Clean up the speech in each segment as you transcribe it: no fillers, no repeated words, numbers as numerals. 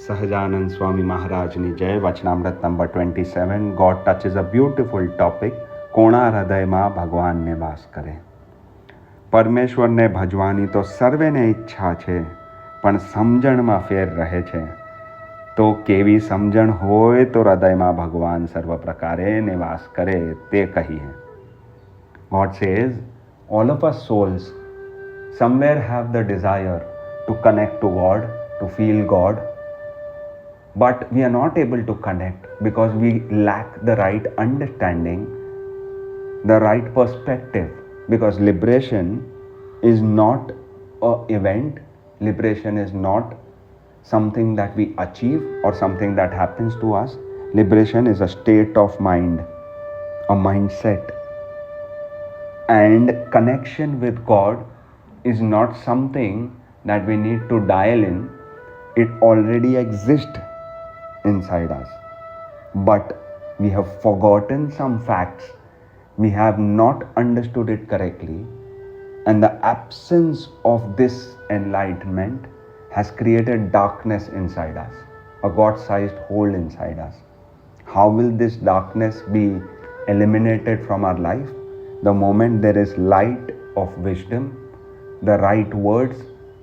સહજાનંદ સ્વામી મહારાજની જય. Vachanamrut number 27. God touches a beautiful topic. કોણા હૃદયમાં ભગવાનને વાસ કરે. પરમેશ્વરને ભજવાની તો સર્વેને ઈચ્છા છે, પણ સમજણમાં ફેર રહે છે. તો કેવી સમજણ હોય તો હૃદયમાં ભગવાન સર્વ પ્રકારે નિવાસ કરે તે કહીએ. God says, all of us souls somewhere have the desire to connect to God, to feel God, but we are not able to connect because we lack the right understanding, the right perspective. Because liberation is not an event, liberation is not something that we achieve or something that happens to us. Liberation is a state of mind, a mindset. And connection with God is not something that we need to dial in. It already exists inside us. But we have forgotten some facts. We have not understood it correctly. And the absence of this enlightenment has created darkness inside us, a God-sized hole inside us. How will this darkness be eliminated from our life? The moment there is light of wisdom, the right words,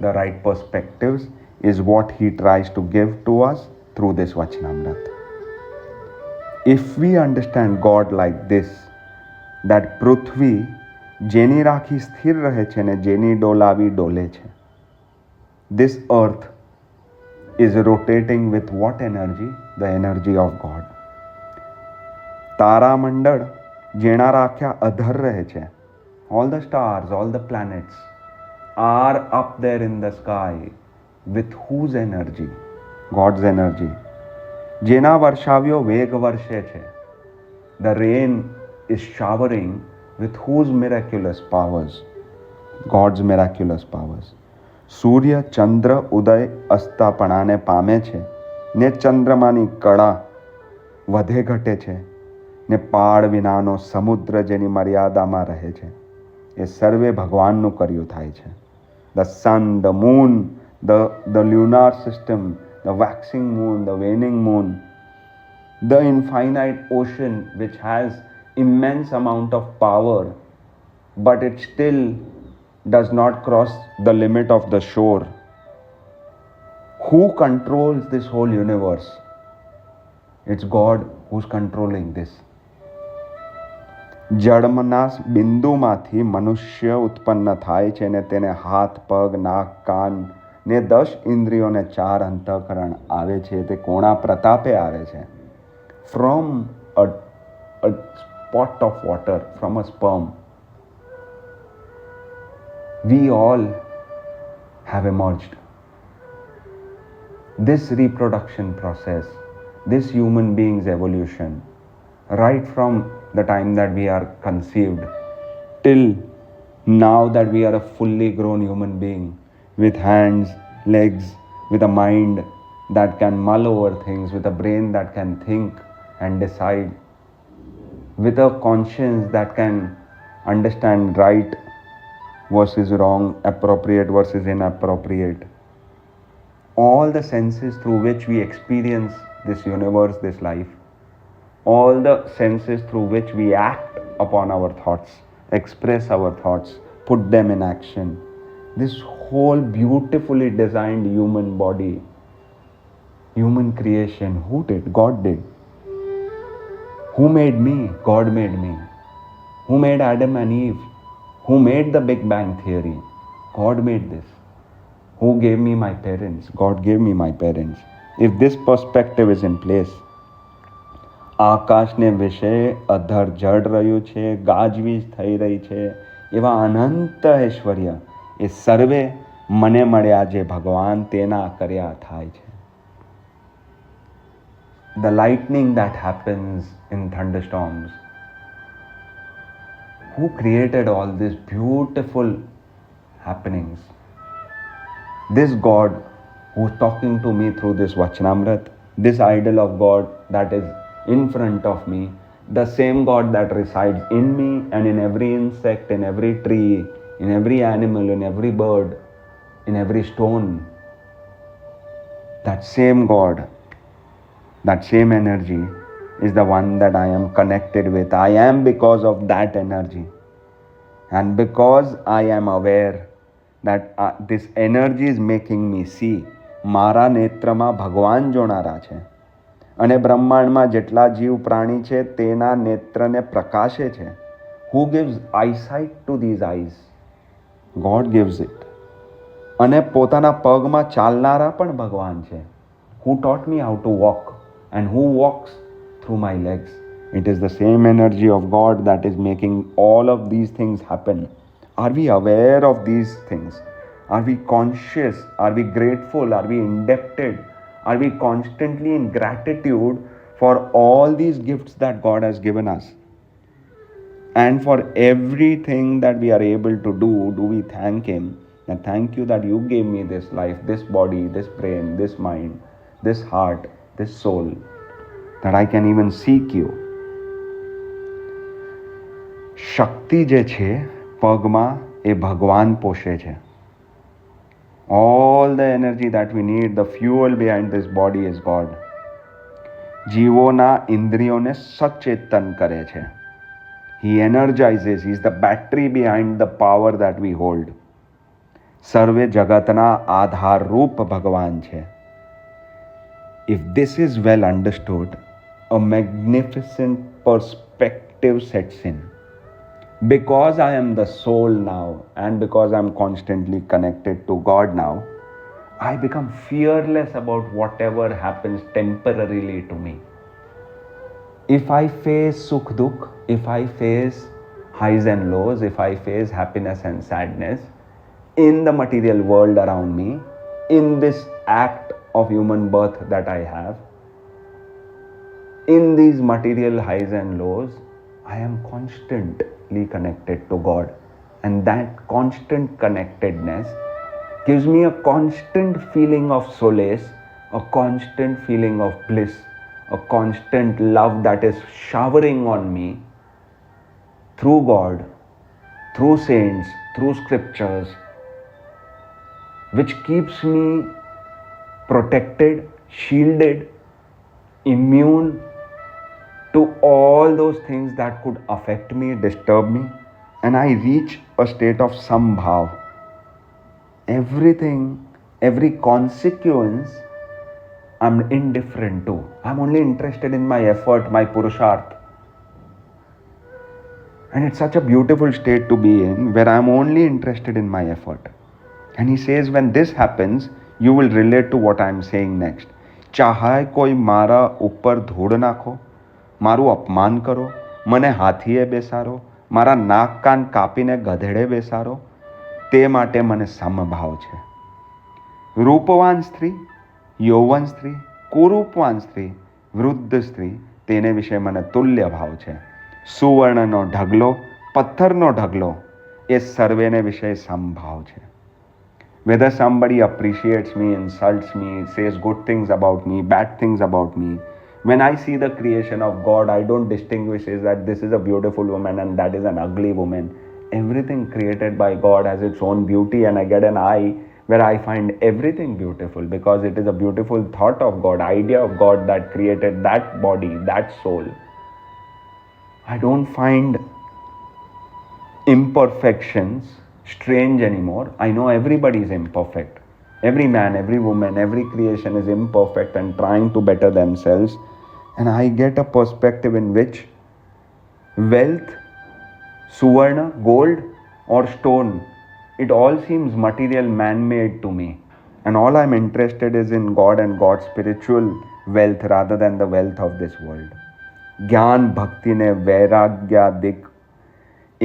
the right perspectives is what he tries to give to us through this Vachanamrit. If we understand God like this, that પૃથ્વી જેની રાખી સ્થિર રહે છે ને જેની ડોલાવી ડોલે છે. This earth is rotating with what energy? The energy of God. તારામંડળ જેના રાખ્યા અધર રહે છે. All the stars, all the planets are up there in the sky with whose energy? God's energy. જેના વર્ષાવ્યો વેગ વર્ષે છે. The rain is showering with whose miraculous powers? God's miraculous powers. સૂર્ય ચંદ્ર ઉદય અસ્તાપણાને પામે છે ને ચંદ્રમાની કળા વધે ઘટે છે ને પાળ વિનાનો સમુદ્ર જેની મર્યાદામાં રહે છે. એ સર્વે ભગવાનનું કર્યું થાય છે. The sun, the moon, the lunar system, the waxing moon, the waning moon, the infinite ocean which has immense amount of power, but it still does not cross the limit of the shore. Who controls this whole universe? It's God who's controlling this. જળમના બિંદુમાંથી મનુષ્ય ઉત્પન્ન થાય છે ને તેને હાથ પગ નાક કાન ને 10 ઇન્દ્રિયોને 4 અંતઃકરણ આવે છે. તે કોણા પ્રતાપે આવે છે. From a spot of water, from a sperm, we all have emerged. This reproduction process, this human being's evolution, right from the time that we are conceived till now that we are a fully grown human being with hands, legs, with a mind that can mull over things, with a brain that can think and decide, with a conscience that can understand right versus wrong, appropriate versus inappropriate. All the senses through which we experience this universe, this life, all the senses through which we act upon our thoughts, express our thoughts, put them in action. This whole beautifully designed human body, human creation, who did? God did. Who made me? God made me. Who made Adam and Eve? Who made the Big Bang Theory? God made this. Who gave me my parents? God gave me my parents. If this perspective is in place, આકાશને વિશે અધર જડ રહ્યું છે, ગાજવીજ થઈ રહી છે, એવા અનંત ઐશ્વર્ય એ સર્વે મને મળ્યા જે ભગવાન તેના કર્યા થાય છે. The lightning that happens in thunderstorms, who created all these beautiful happenings? This God who's talking to me through this Vachanamrit, this idol of God that is in front of me, the same God that resides in me and in every insect, in every tree, in every animal, in every bird, in every stone, that same God, that same energy is the one that I am connected with. I am because of that energy. And because I am aware that this energy is making me see, મારા નેત્રમાં ભગવાન જોનારા છે અને બ્રહ્માંડમાં જેટલા જીવ પ્રાણી છે તેના નેત્રને પ્રકાશે છે. Who gives eyesight to these eyes? God gives it. અને પોતાના પગમાં ચાલનારા પણ ભગવાન છે. Who taught me how to walk and who walks through my legs? It is the same energy of God that is making all of these things happen. Are we aware of these things? Are we conscious? Are we grateful? Are we indebted? Are we constantly in gratitude for all these gifts that God has given us? And for everything that we are able to do we thank Him? And thank you that you gave me this life, this body, this brain, this mind, this heart, this soul, that I can even seek you. શક્તિ જે છે પગમાં એ ભગવાન પોષે છે. All the energy that we need, the fuel behind this body is God. જીવોના ઇન્દ્રિયોને સચેતન કરે છે. He energizes. He is the battery behind the power that we hold. સર્વે જગતના આધારરૂપ ભગવાન છે. If this is well understood, a magnificent perspective sets in. Because I am the soul now, and because I am constantly connected to God now, I become fearless about whatever happens temporarily to me. If I face sukh dukh, if I face highs and lows, if I face happiness and sadness in the material world around me, in this act of human birth that I have, in these material highs and lows, I am constantly connected to God. And that constant connectedness gives me a constant feeling of solace, a constant feeling of bliss, a constant love that is showering on me through God, through saints, through scriptures, which keeps me protected, shielded, immune to all those things that could affect me, disturb me, and I reach a state of sambhav. Everything, every consequence, I'm indifferent to. I'm only interested in my effort, my purusharth. And it's such a beautiful state to be in, where I'm only interested in my effort. And he says, when this happens, you will relate to what I'm saying next. ચાહે કોઈ મારા ઉપર ધૂળ નાખો, મારું અપમાન કરો, મને હાથીએ બેસારો, મારા નાક કાન કાપીને ગધેડે બેસારો, તે માટે મને સમભાવ છે. રૂપવાન સ્ત્રી, યૌવન સ્ત્રી, કુરૂપવાન સ્ત્રી, વૃદ્ધ સ્ત્રી, તેને વિશે મને તુલ્ય ભાવ છે. સુવર્ણનો ઢગલો, પથ્થરનો ઢગલો, એ સર્વેને વિશે સમભાવ છે. Whether somebody appreciates me, insults me, says good things about me, bad things about me, when I see the creation of God, I don't distinguish is that this is a beautiful woman and that is an ugly woman. Everything created by God has its own beauty, and I get an eye where I find everything beautiful because it is a beautiful thought of God, idea of God that created that body, that soul. I don't find imperfections strange anymore. I know everybody is imperfect. Every man, every woman, every creation is imperfect and trying to better themselves. And I get a perspective in which wealth, suvarna, gold or stone, it all seems material, man-made to me. And all I'm interested is in God and God's spiritual wealth rather than the wealth of this world. જ્ઞાન ભક્તિને વૈરાગ્યાદિક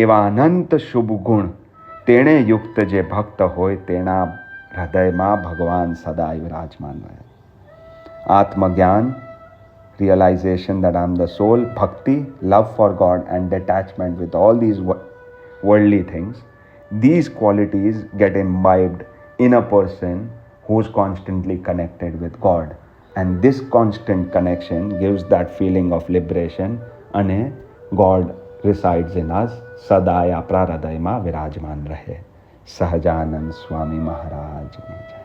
એવા અનંત શુભ ગુણ તેણે યુક્ત જે ભક્ત હોય તેના હૃદયમાં ભગવાન સદાય વિરાજમાન રહે. આત્મજ્ઞાન, realization that I'm the soul, bhakti, love for God and detachment with all these worldly things, these qualities get imbibed in a person who's constantly connected with God. And this constant connection gives that feeling of liberation, and God resides in us. સદાય આપણા હૃદયમાં વિરાજમાન રહે. સહજાનંદ સ્વામી મહારાજની જય.